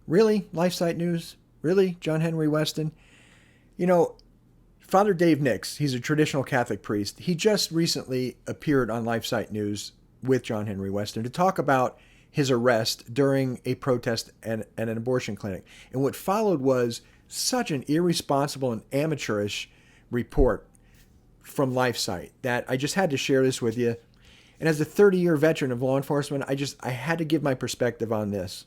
Really? LifeSite News? Really? John Henry Weston? You know, Father Dave Nix, he's a traditional Catholic priest. He just recently appeared on LifeSite News with John Henry Weston to talk about his arrest during a protest at an abortion clinic. And what followed was such an irresponsible and amateurish report from LifeSite that I just had to share this with you. And as a 30-year veteran of law enforcement, I had to give my perspective on this.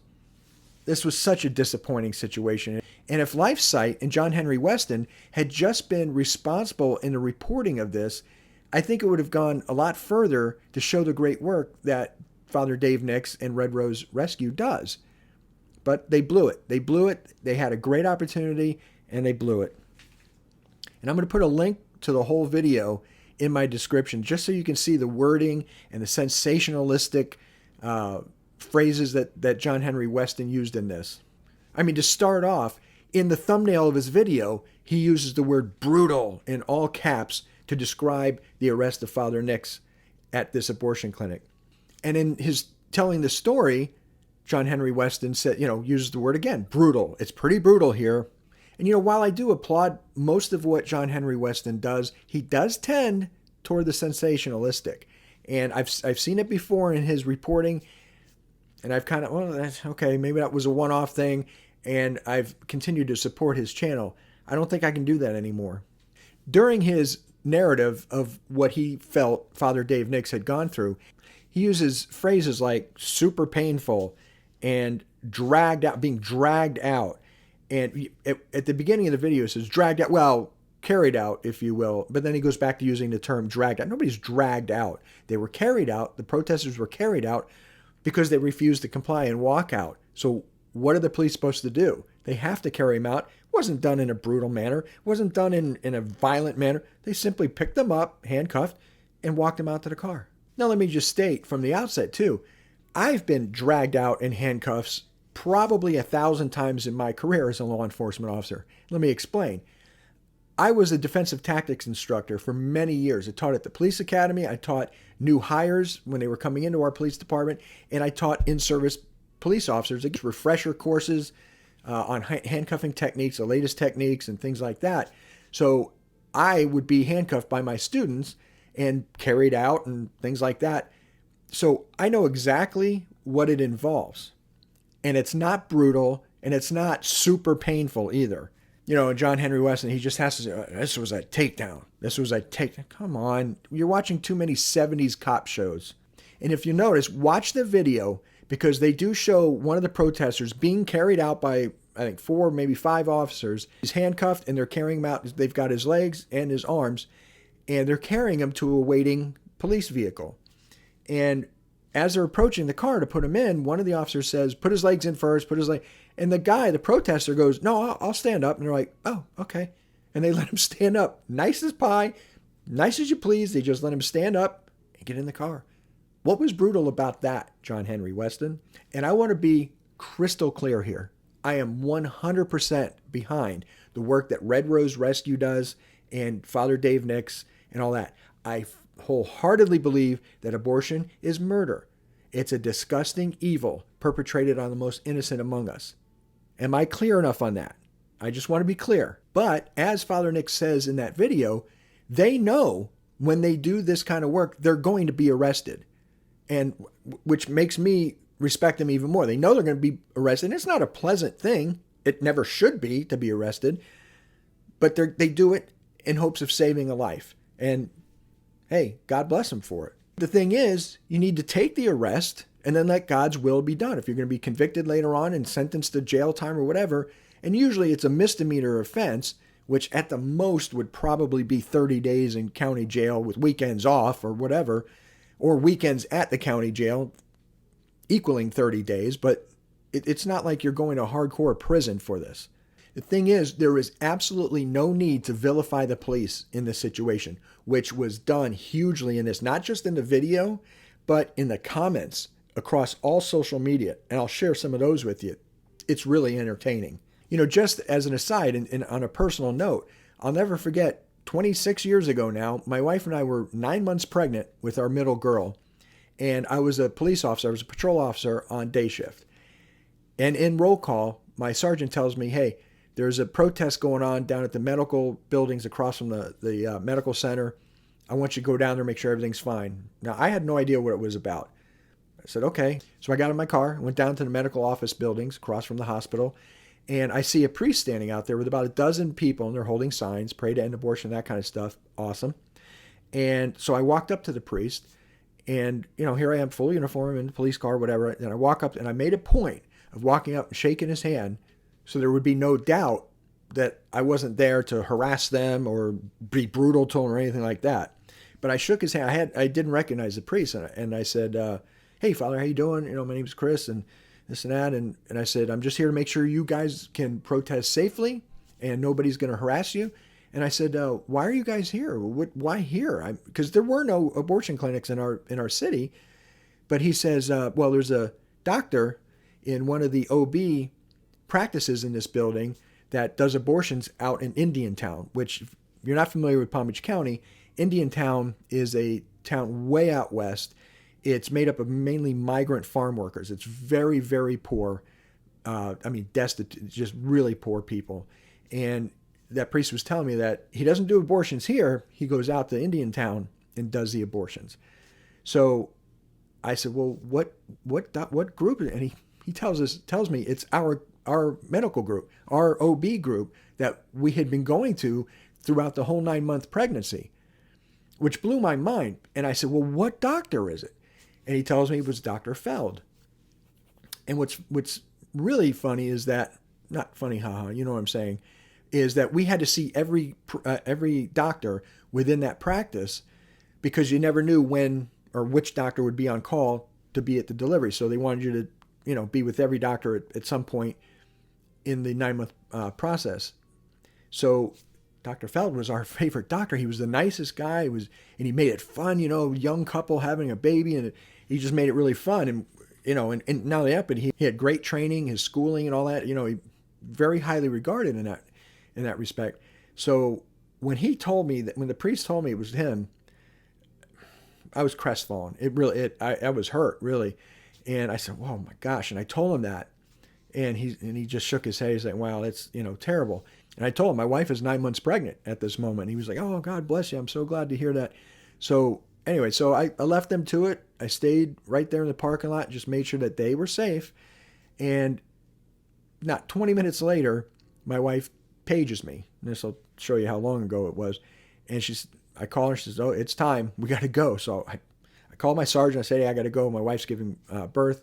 This was such a disappointing situation. And if LifeSite and John Henry Weston had just been responsible in the reporting of this, I think it would have gone a lot further to show the great work that Father Dave Nix and Red Rose Rescue does. But they blew it. They blew it. They had a great opportunity, and they blew it. And I'm going to put a link to the whole video in my description just so you can see the wording and the sensationalistic phrases that John Henry Weston used in this. I mean, to start off, in the thumbnail of his video, he uses the word brutal in all caps to describe the arrest of Father Nix at this abortion clinic. And in his telling the story, John Henry Weston said, uses the word again, brutal. It's pretty brutal here. And, while I do applaud most of what John Henry Weston does, he does tend toward the sensationalistic. And I've seen it before in his reporting, and I've kind of, well, that's okay, maybe that was a one-off thing, and I've continued to support his channel. I don't think I can do that anymore. During his narrative of what he felt Father Dave Nix had gone through, he uses phrases like super painful and dragged out, being dragged out. And at the beginning of the video, it says dragged out, well, carried out, if you will. But then he goes back to using the term dragged out. Nobody's dragged out. They were carried out. The protesters were carried out because they refused to comply and walk out. So what are the police supposed to do? They have to carry them out. It wasn't done in a brutal manner. It wasn't done in a violent manner. They simply picked them up, handcuffed, and walked them out to the car. Now, let me just state from the outset, too, I've been dragged out in handcuffs probably 1,000 times in my career as a law enforcement officer. Let me explain. I was a defensive tactics instructor for many years. I taught at the police academy. I taught new hires when they were coming into our police department, and I taught in-service police officers refresher courses on handcuffing techniques, the latest techniques, and things like that. So I would be handcuffed by my students and carried out and things like that. So I know exactly what it involves. And it's not brutal, and it's not super painful either. John Henry Weston, he just has to say, this was a takedown. This was a takedown. Come on. You're watching too many 70s cop shows. And if you notice, watch the video, because they do show one of the protesters being carried out by, I think, 4, maybe 5 officers. He's handcuffed, and they're carrying him out. They've got his legs and his arms, and they're carrying him to a waiting police vehicle. And as they're approaching the car to put him in, one of the officers says, put his legs in first, put his leg. And the guy, the protester, goes, no, I'll stand up. And they're like, oh, okay. And they let him stand up. Nice as pie, nice as you please. They just let him stand up and get in the car. What was brutal about that, John Henry Weston? And I want to be crystal clear here. I am 100% behind the work that Red Rose Rescue does and Father Dave Nix and all that. I wholeheartedly believe that abortion is murder. It's a disgusting evil perpetrated on the most innocent among us. Am I clear enough on that? I just want to be clear. But as Father Nix says in that video, they know when they do this kind of work, they're going to be arrested. And which makes me respect them even more. They know they're going to be arrested. And it's not a pleasant thing. It never should be to be arrested. But they do it in hopes of saving a life. And hey, God bless them for it. The thing is, you need to take the arrest and then let God's will be done. If you're going to be convicted later on and sentenced to jail time or whatever, and usually it's a misdemeanor offense, which at the most would probably be 30 days in county jail with weekends off or whatever, or weekends at the county jail equaling 30 days, but it's not like you're going to hardcore prison for this. The thing is, there is absolutely no need to vilify the police in this situation, which was done hugely in this, not just in the video, but in the comments across all social media. And I'll share some of those with you. It's really entertaining. Just as an aside and on a personal note, I'll never forget 26 years ago now, my wife and I were 9 months pregnant with our middle girl. And I was a police officer. I was a patrol officer on day shift. And in roll call, my sergeant tells me, hey, there's a protest going on down at the medical buildings across from the medical center. I want you to go down there and make sure everything's fine. Now, I had no idea what it was about. I said, okay. So I got in my car, went down to the medical office buildings across from the hospital, and I see a priest standing out there with about a dozen people, and they're holding signs, pray to end abortion, that kind of stuff. Awesome. And so I walked up to the priest, and, here I am, full uniform, in the police car, whatever. And I walk up, and I made a point of walking up and shaking his hand so there would be no doubt that I wasn't there to harass them or be brutal to them or anything like that. But I shook his hand. I didn't recognize the priest, and I said, hey, Father, how you doing? My name's Chris, and this and that. And I said, I'm just here to make sure you guys can protest safely and nobody's going to harass you. And I said, why are you guys here? Why here? Because there were no abortion clinics in our city. But he says, well, there's a doctor in one of the OB practices in this building that does abortions out in Indiantown, which, if you're not familiar with Palm Beach County, Indiantown is a town way out west. It's made up of mainly migrant farm workers. It's very, very poor. Destitute, just really poor people. And that priest was telling me that he doesn't do abortions here. He goes out to Indiantown and does the abortions. So I said, well, what group? And he tells me it's our medical group, our OB group that we had been going to throughout the whole 9-month pregnancy, which blew my mind. And I said, well, what doctor is it? And he tells me it was Dr. Feld. And what's really funny is that, not funny, haha, you know what I'm saying, is that we had to see every doctor within that practice because you never knew when or which doctor would be on call to be at the delivery. So they wanted you to, be with every doctor at some point in the 9-month process. So Dr. Feld was our favorite doctor. He was the nicest guy. And he made it fun, young couple having a baby, and he just made it really fun. And, and not only that, but he had great training, his schooling and all that, he very highly regarded in that respect. So when the priest told me it was him, I was crestfallen. I was hurt, really. And I said, oh my gosh. And I told him that. And he just shook his head. He's like, wow, that's, terrible. And I told him my wife is 9 months pregnant at this moment. And he was like, oh, God bless you. I'm so glad to hear that. So anyway, so I left them to it. I stayed right there in the parking lot, just made sure that they were safe. And not 20 minutes later, my wife pages me. And this will show you how long ago it was. And I call her, she says, oh, it's time. We got to go. So I called my sergeant. I said, hey, I got to go. My wife's giving birth.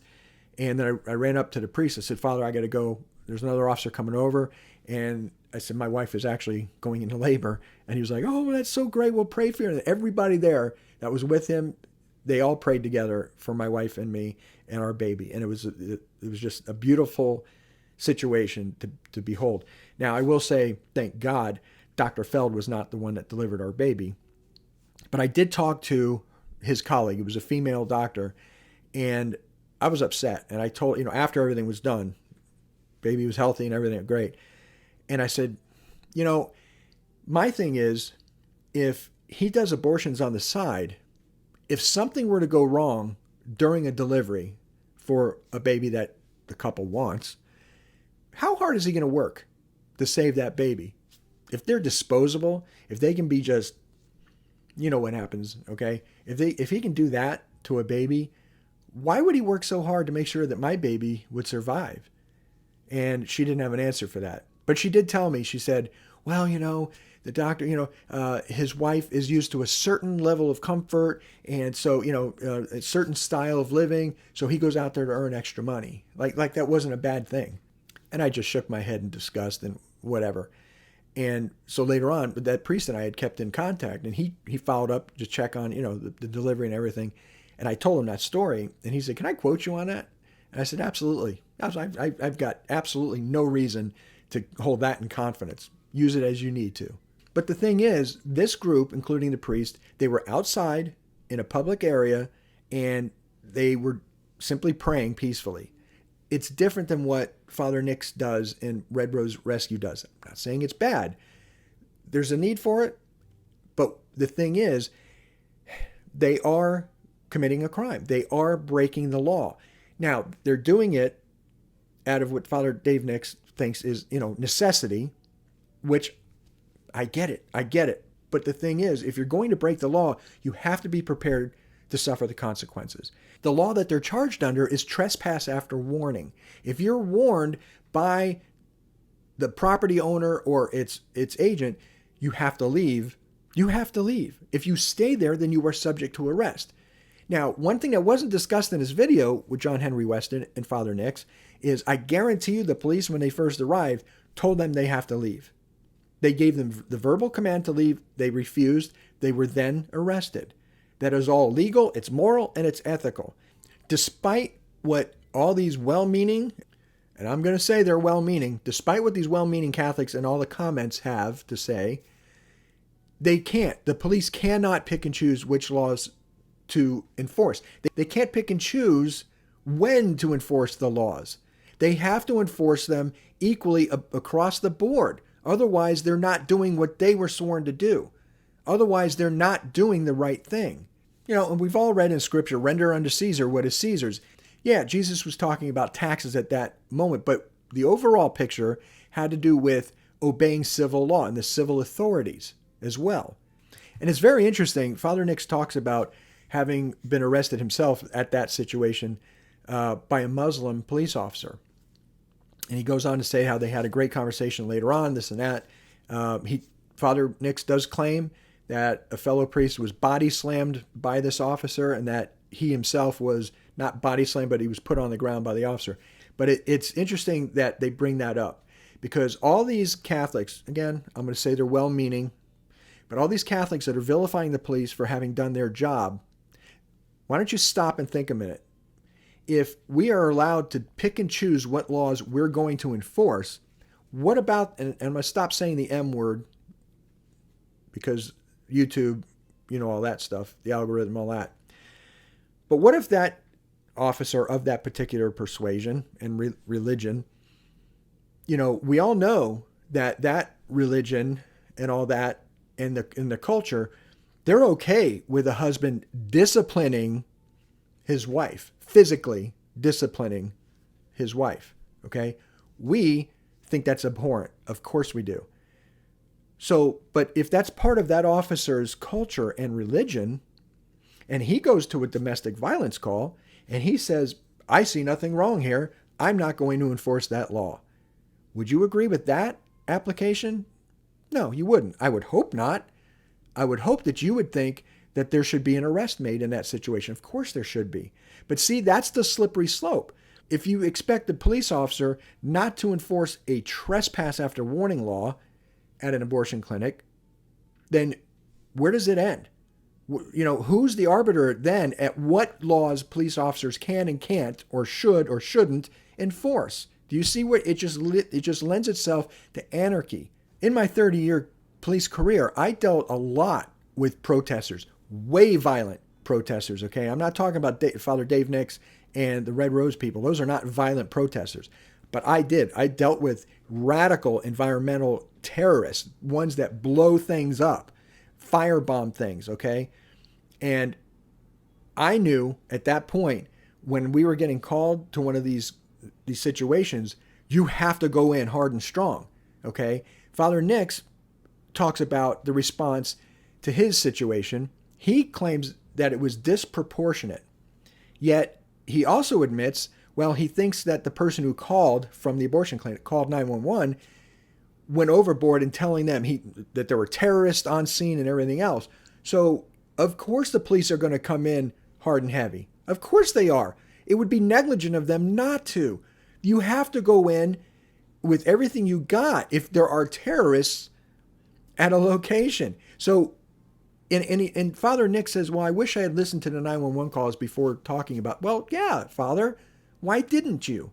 And then I ran up to the priest. I said, Father, I got to go. There's another officer coming over. And I said, my wife is actually going into labor. And he was like, oh, that's so great. We'll pray for you. And everybody there that was with him, they all prayed together for my wife and me and our baby. And it was just a beautiful situation to behold. Now, I will say, thank God, Dr. Feld was not the one that delivered our baby. But I did talk to his colleague. It was a female doctor. And I was upset. And I told, after everything was done, baby was healthy and everything great. And I said, my thing is, if he does abortions on the side, if something were to go wrong during a delivery for a baby that the couple wants, how hard is he going to work to save that baby? If they're disposable, if they can be just, what happens, okay? If he can do that to a baby, why would he work so hard to make sure that my baby would survive? And she didn't have an answer for that. But she did tell me, she said, well, the doctor, his wife is used to a certain level of comfort. And so, a certain style of living. So he goes out there to earn extra money. Like that wasn't a bad thing. And I just shook my head in disgust and whatever. And so later on, that priest and I had kept in contact. And he followed up to check on, the delivery and everything. And I told him that story. And he said, can I quote you on that? And I said, absolutely. I've got absolutely no reason to hold that in confidence. Use it as you need to. But the thing is, this group, including the priest, they were outside in a public area and they were simply praying peacefully. It's different than what Father Nix does and Red Rose Rescue does. I'm not saying it's bad. There's a need for it. But the thing is, they are committing a crime. They are breaking the law. Now, they're doing it out of what Father Dave Nix thinks is, necessity, which I get it. But the thing is, if you're going to break the law, you have to be prepared to suffer the consequences. The law that they're charged under is trespass after warning. If you're warned by the property owner or its agent, you have to leave. You have to leave. If you stay there, then you are subject to arrest. Now, one thing that wasn't discussed in this video with John Henry Weston and Father Nix is I guarantee you the police, when they first arrived, told them they have to leave. They gave them the verbal command to leave. They refused. They were then arrested. That is all legal, it's moral, and it's ethical. Despite what all these well-meaning, and I'm going to say they're well-meaning, despite what these well-meaning Catholics and all the comments have to say, they can't. The police cannot pick and choose which laws to enforce. They can't pick and choose when to enforce the laws. They have to enforce them equally across the board. Otherwise, they're not doing what they were sworn to do. Otherwise, they're not doing the right thing. And we've all read in Scripture, render unto Caesar what is Caesar's. Yeah, Jesus was talking about taxes at that moment, but the overall picture had to do with obeying civil law and the civil authorities as well. And it's very interesting. Father Nix talks about having been arrested himself at that situation by a Muslim police officer. And he goes on to say how they had a great conversation later on, this and that. Father Nix does claim that a fellow priest was body slammed by this officer and that he himself was not body slammed, but he was put on the ground by the officer. But it's interesting that they bring that up because all these Catholics, again, I'm going to say they're well-meaning, but all these Catholics that are vilifying the police for having done their job, why don't you stop and think a minute? If we are allowed to pick and choose what laws we're going to enforce, what about, and I'm going to stop saying the M word because YouTube, all that stuff, the algorithm, all that. But what if that officer of that particular persuasion and religion, we all know that religion and all that in the culture, they're okay with a husband disciplining his wife, physically disciplining his wife, okay? We think that's abhorrent. Of course we do. So, but if that's part of that officer's culture and religion, and he goes to a domestic violence call, and he says, I see nothing wrong here, I'm not going to enforce that law. Would you agree with that application? No, you wouldn't. I would hope not. I would hope that you would think that there should be an arrest made in that situation. Of course there should be. But see, that's the slippery slope. If you expect the police officer not to enforce a trespass after warning law at an abortion clinic, then where does it end? Who's the arbiter then at what laws police officers can and can't or should or shouldn't enforce? Do you see what it just lends itself to anarchy? In my 30-year police career, I dealt a lot with protesters, way violent protesters, okay? I'm not talking about Father Dave Nix and the Red Rose people. Those are not violent protesters. But I dealt with radical environmental terrorists, ones that blow things up, firebomb things, okay? And I knew at that point when we were getting called to one of these situations, you have to go in hard and strong, okay? Father Nix talks about the response to his situation. He claims that it was disproportionate. Yet he also admits, well, he thinks that the person who called from the abortion clinic, called 911, went overboard in telling them that there were terrorists on scene and everything else. So, of course the police are going to come in hard and heavy. Of course they are. It would be negligent of them not to. You have to go in with everything you got if there are terrorists at a location. So, and Father Nix says, well, I wish I had listened to the 911 calls before talking about, well, yeah, Father, why didn't you?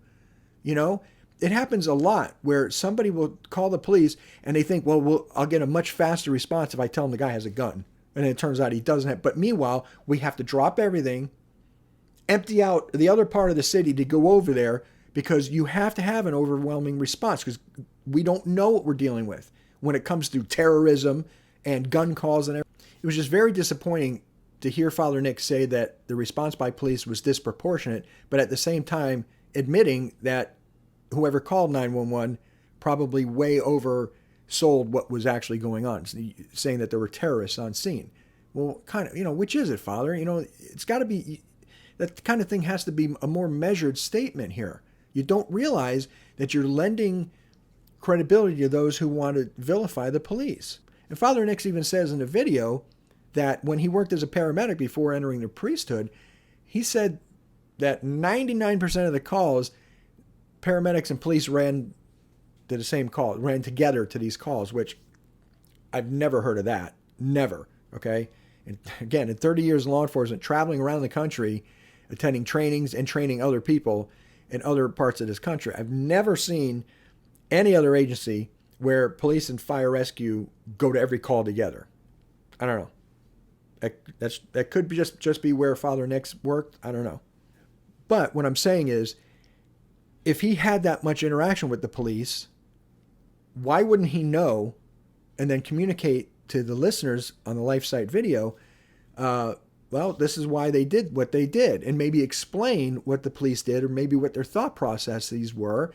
It happens a lot where somebody will call the police and they think, well, I'll get a much faster response if I tell them the guy has a gun. And it turns out he doesn't have. But meanwhile, we have to drop everything, empty out the other part of the city to go over there because you have to have an overwhelming response because we don't know what we're dealing with when it comes to terrorism and gun calls and everything. It was just very disappointing to hear Father Nix say that the response by police was disproportionate, but at the same time admitting that whoever called 911 probably way oversold what was actually going on, saying that there were terrorists on scene. Well, kind of, which is it, Father? It's got to be, that kind of thing has to be a more measured statement here. You don't realize that you're lending credibility to those who want to vilify the police. And Father Nix even says in the video that when he worked as a paramedic before entering the priesthood, he said that 99% of the calls, paramedics and police ran to the same call, ran together to these calls, which I've never heard of that. Never. Okay. And again, in 30 years in law enforcement, traveling around the country, attending trainings and training other people in other parts of this country, I've never seen any other agency where police and fire rescue go to every call together. I don't know. That could be just be where Father Nix worked. I don't know. But what I'm saying is, if he had that much interaction with the police, why wouldn't he know and then communicate to the listeners on the LifeSite video, well, this is why they did what they did, and maybe explain what the police did or maybe what their thought processes were.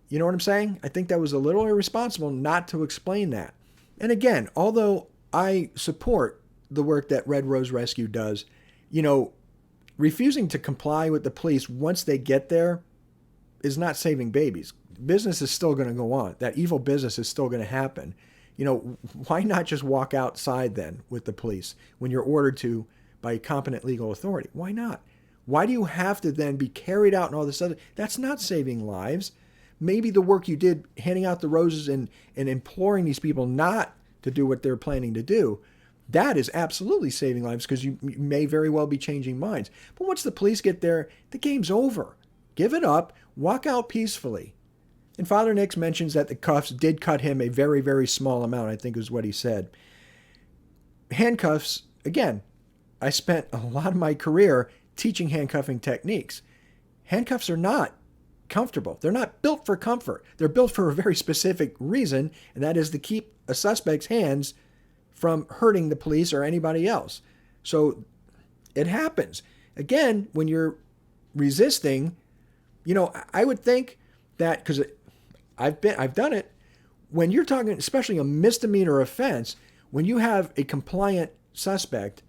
You know what I'm saying? I think that was a little irresponsible not to explain that. And again, although I support the work that Red Rose Rescue does, refusing to comply with the police once they get there is not saving babies. Business is still going to go on. That evil business is still going to happen. Why not just walk outside then with the police when you're ordered to by competent legal authority? Why not? Why do you have to then be carried out and all this other? That's not saving lives. Maybe the work you did handing out the roses and imploring these people not to do what they're planning to do, that is absolutely saving lives, because you may very well be changing minds. But once the police get there, the game's over. Give it up. Walk out peacefully. And Father Nix mentions that the cuffs did cut him a very, very small amount, I think is what he said. Handcuffs, again, I spent a lot of my career teaching handcuffing techniques. Handcuffs are not comfortable. They're not built for comfort. They're built for a very specific reason, and that is to keep a suspect's hands from hurting the police or anybody else. So it happens. Again, when you're resisting, I would think that, because I've done it, when you're talking, especially a misdemeanor offense, when you have a compliant suspect,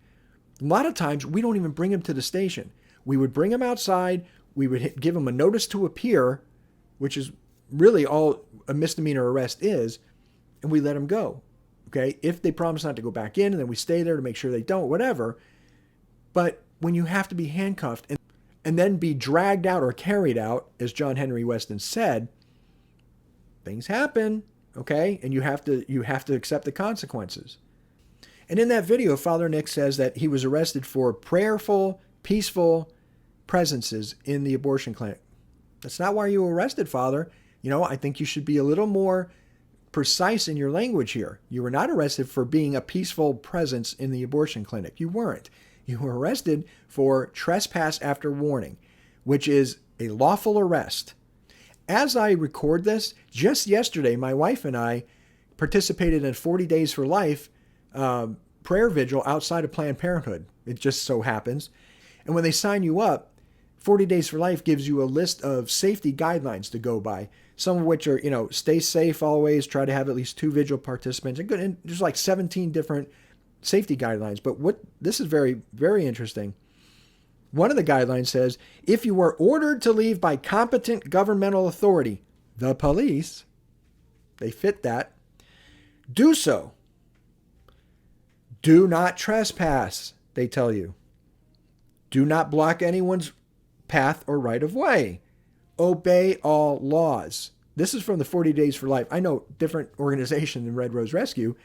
a lot of times we don't even bring him to the station. We would bring him outside. We would give him a notice to appear, which is really all a misdemeanor arrest is, and we let him go. Okay, if they promise not to go back in, and then we stay there to make sure they don't, whatever. But when you have to be handcuffed and then be dragged out or carried out, as John Henry Weston said, things happen, okay? And you have to accept the consequences. And in that video, Father Nix says that he was arrested for prayerful, peaceful presences in the abortion clinic. That's not why you were arrested, Father. I think you should be a little more precise in your language here. You were not arrested for being a peaceful presence in the abortion clinic. You weren't. You were arrested for trespass after warning, which is a lawful arrest. As I record this, just yesterday, my wife and I participated in 40 Days for Life prayer vigil outside of Planned Parenthood. It just so happens. And when they sign you up, 40 Days for Life gives you a list of safety guidelines to go by, some of which are, stay safe always, try to have at least 2 vigil participants, and there's like 17 different safety guidelines. But this is very, very interesting. One of the guidelines says, if you are ordered to leave by competent governmental authority, the police, they fit that, do so. Do not trespass, they tell you. Do not block anyone's path or right of way. Obey all laws. This is from the 40 Days for Life. I know different organization than Red Rose Rescue,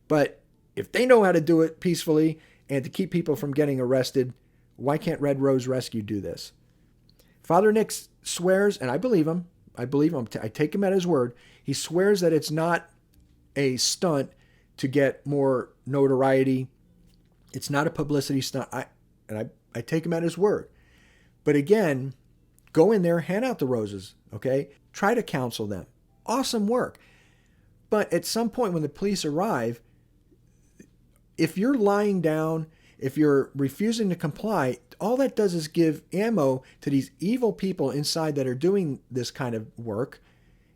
but if they know how to do it peacefully and to keep people from getting arrested, why can't Red Rose Rescue do this? Father Nix swears, and I believe him. I take him at his word. He swears that it's not a stunt to get more notoriety. It's not a publicity stunt. I take him at his word. But again, go in there, hand out the roses, okay? Try to counsel them. Awesome work. But at some point when the police arrive, if you're lying down, if you're refusing to comply, All that does is give ammo to these evil people inside that are doing this kind of work.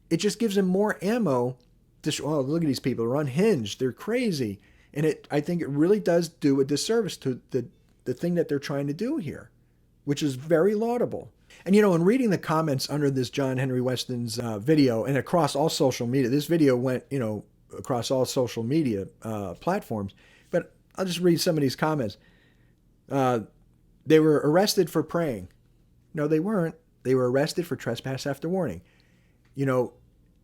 It just gives them more ammo to show, oh, look at these people. They're unhinged. They're crazy. And I think it really does do a disservice to the thing that they're trying to do here, which is very laudable. And, in reading the comments under this John Henry Weston's video and across all social media, this video went, across all social media platforms. But I'll just read some of these comments. They were arrested for praying. No, they weren't. They were arrested for trespass after warning.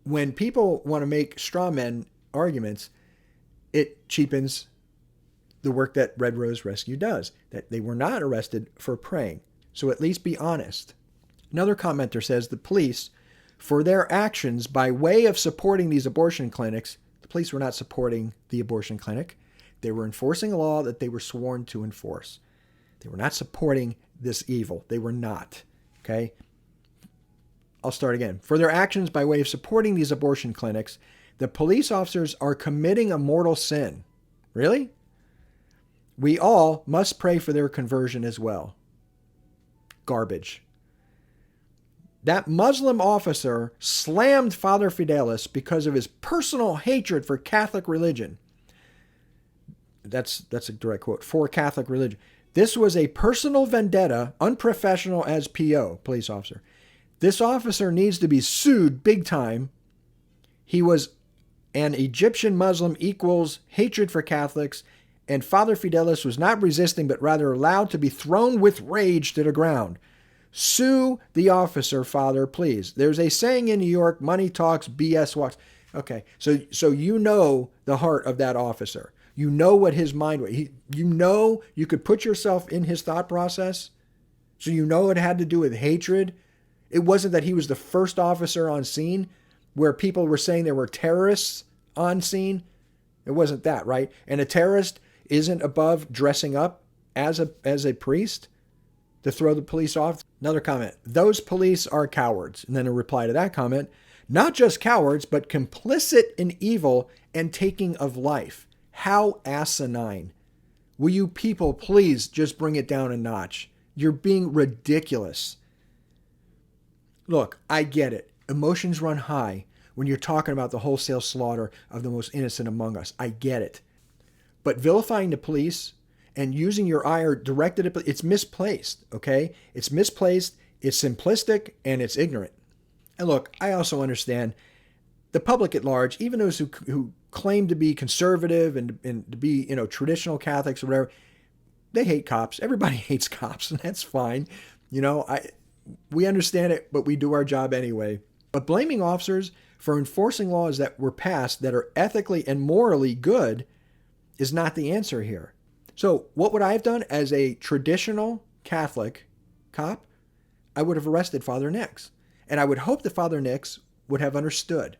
When people want to make straw men arguments, it cheapens the work that Red Rose Rescue does, that they were not arrested for praying. So at least be honest. Another commenter says the police, for their actions by way of supporting these abortion clinics, the police were not supporting the abortion clinic. They were enforcing a law that they were sworn to enforce. They were not supporting this evil. They were not. Okay? I'll start again. For their actions by way of supporting these abortion clinics, the police officers are committing a mortal sin. Really? We all must pray for their conversion as well. Garbage. That Muslim officer slammed Father Fidelis because of his personal hatred for Catholic religion. That's a direct quote. For Catholic religion. This was a personal vendetta, unprofessional as PO, police officer. This officer needs to be sued big time. He was an Egyptian Muslim equals hatred for Catholics, and Father Fidelis was not resisting, but rather allowed to be thrown with rage to the ground. Sue the officer, Father, please. There's a saying in New York, money talks, BS walks. Okay, so you know the heart of that officer. You know what his mind was. You could put yourself in his thought process. So you know it had to do with hatred. It wasn't that he was the first officer on scene where people were saying there were terrorists on scene. It wasn't that, right? And a terrorist isn't above dressing up as a priest to throw the police off. Another comment, those police are cowards. And then a reply to that comment, not just cowards, but complicit in evil and taking of life. How asinine. Will you people please just bring it down a notch? You're being ridiculous. Look, I get it. Emotions run high when you're talking about the wholesale slaughter of the most innocent among us. I get it. But vilifying the police and using your ire directed at it's misplaced, okay? It's misplaced, it's simplistic, and it's ignorant. And look, I also understand the public at large, even those who claim to be conservative and to be, traditional Catholics or whatever, they hate cops. Everybody hates cops, and that's fine. We understand it, but we do our job anyway. But blaming officers for enforcing laws that were passed that are ethically and morally good is not the answer here. So what would I have done as a traditional Catholic cop? I would have arrested Father Nix. And I would hope that Father Nix would have understood.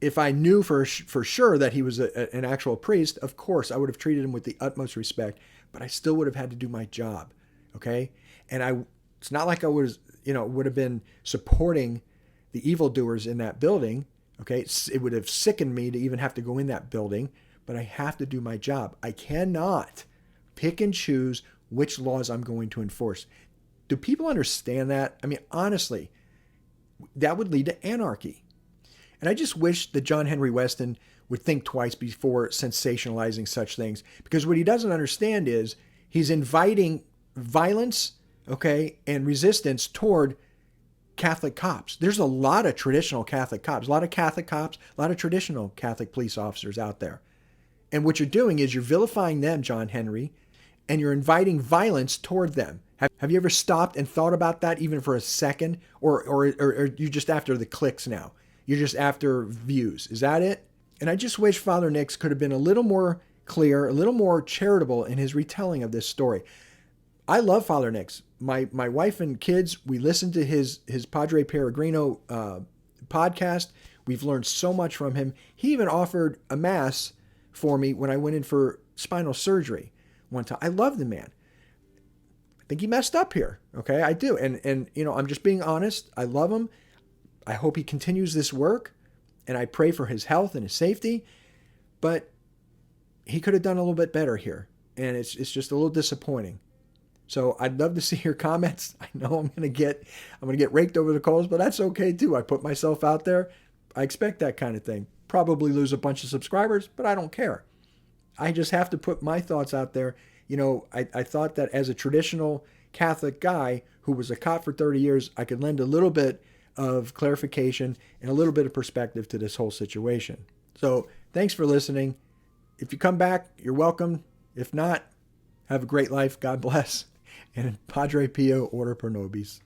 If I knew for sure that he was an actual priest, of course, I would have treated him with the utmost respect, but I still would have had to do my job. Okay? And it's not like I was, would have been supporting the evildoers in that building. Okay? It would have sickened me to even have to go in that building, but I have to do my job. I cannot pick and choose which laws I'm going to enforce. Do people understand that? I mean, honestly, that would lead to anarchy. And I just wish that John Henry Weston would think twice before sensationalizing such things, because what he doesn't understand is he's inviting violence, okay, and resistance toward Catholic cops. There's a lot of traditional Catholic cops, a lot of Catholic cops, a lot of traditional Catholic police officers out there. And what you're doing is you're vilifying them, John Henry, and you're inviting violence toward them. Have you ever stopped and thought about that even for a second? Or are you just after the clicks now? You're just after views. Is that it? And I just wish Father Nix could have been a little more clear, a little more charitable in his retelling of this story. I love Father Nix. My wife and kids, we listen to his Padre Peregrino podcast. We've learned so much from him. He even offered a mass for me when I went in for spinal surgery one time. I love the man. I think he messed up here. Okay, I do. And I'm just being honest. I love him. I hope he continues this work, and I pray for his health and his safety. But he could have done a little bit better here. and it's just a little disappointing. So I'd love to see your comments. I know I'm gonna get raked over the coals, but that's okay too. I put myself out there. I expect that kind of thing. Probably lose a bunch of subscribers, but I don't care. I just have to put my thoughts out there. I thought that as a traditional Catholic guy who was a cop for 30 years, I could lend a little bit of clarification and a little bit of perspective to this whole situation. So thanks for listening. If you come back, you're welcome. If not, have a great life. God bless. And Padre Pio, Order Pro Nobis.